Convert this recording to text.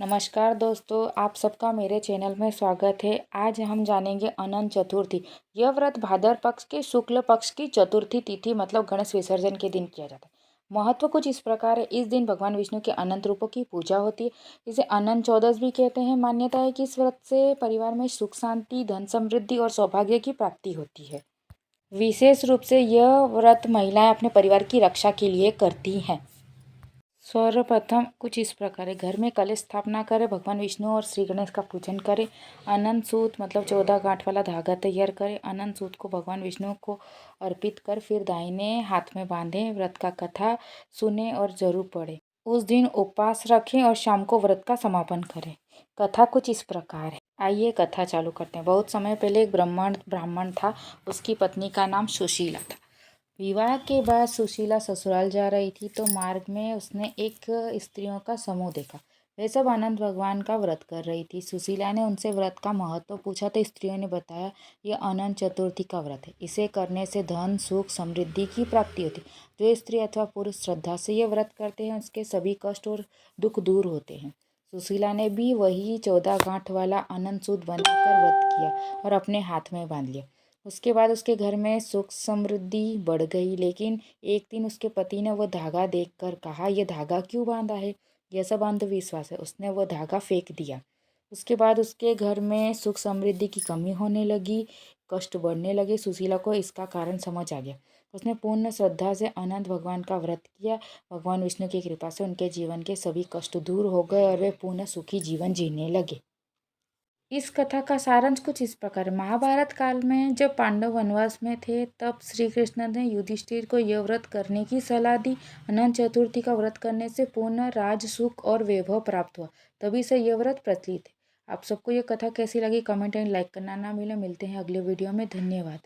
नमस्कार दोस्तों, आप सबका मेरे चैनल में स्वागत है। आज हम जानेंगे अनंत चतुर्थी। यह व्रत भाद्र पक्ष के शुक्ल पक्ष की चतुर्थी तिथि मतलब गणेश विसर्जन के दिन किया जाता है। महत्व कुछ इस प्रकार है। इस दिन भगवान विष्णु के अनंत रूपों की पूजा होती है। इसे अनंत चौदस भी कहते हैं। मान्यता है कि इस व्रत से परिवार में सुख शांति, धन समृद्धि और सौभाग्य की प्राप्ति होती है। विशेष रूप से यह व्रत महिलाएं अपने परिवार की रक्षा के लिए करती हैं। सर्वप्रथम कुछ इस प्रकार है। घर में कलश स्थापना करें, भगवान विष्णु और श्री गणेश का पूजन करें। अनंत सूत मतलब 14 गांठ वाला धागा तैयार करें। अनंत सूत को भगवान विष्णु को अर्पित कर फिर दाहिने हाथ में बांधें। व्रत का कथा सुने और जरूर पढ़ें। उस दिन उपवास रखें और शाम को व्रत का समापन करें। कथा कुछ इस प्रकार है। आइए कथा चालू करते हैं। बहुत समय पहले एक ब्राह्मण था। उसकी पत्नी का नाम सुशीला था। विवाह के बाद सुशीला ससुराल जा रही थी तो मार्ग में उसने एक स्त्रियों का समूह देखा। वे सब अनंत भगवान का व्रत कर रही थी। सुशीला ने उनसे व्रत का महत्व पूछा तो स्त्रियों ने बताया, यह अनंत चतुर्थी का व्रत है। इसे करने से धन सुख समृद्धि की प्राप्ति होती है। जो स्त्री अथवा पुरुष श्रद्धा से यह व्रत करते हैं उसके सभी कष्ट और दुख दूर होते हैं। सुशीला ने भी वही 14 गांठ वाला अनंत सूत बनाकर व्रत किया और अपने हाथ में बांध लिया। उसके बाद उसके घर में सुख समृद्धि बढ़ गई। लेकिन एक दिन उसके पति ने वह धागा देखकर कहा, यह धागा क्यों बांधा है? यह सब अंधविश्वास है। उसने वह धागा फेंक दिया। उसके बाद उसके घर में सुख समृद्धि की कमी होने लगी, कष्ट बढ़ने लगे। सुशीला को इसका कारण समझ आ गया। उसने पूर्ण श्रद्धा से अनंत भगवान का व्रत किया। भगवान विष्णु की कृपा से उनके जीवन के सभी कष्ट दूर हो गए और वे पूर्ण सुखी जीवन जीने लगे। इस कथा का सारांश कुछ इस प्रकार। महाभारत काल में जब पांडव वनवास में थे तब श्री कृष्ण ने युधिष्ठिर को यह व्रत करने की सलाह दी। अनंत चतुर्थी का व्रत करने से पूर्ण राज सुख और वैभव प्राप्त हुआ। तभी से यह व्रत प्रचलित है। आप सबको यह कथा कैसी लगी कमेंट एंड लाइक करना ना मिलते हैं अगले वीडियो में। धन्यवाद।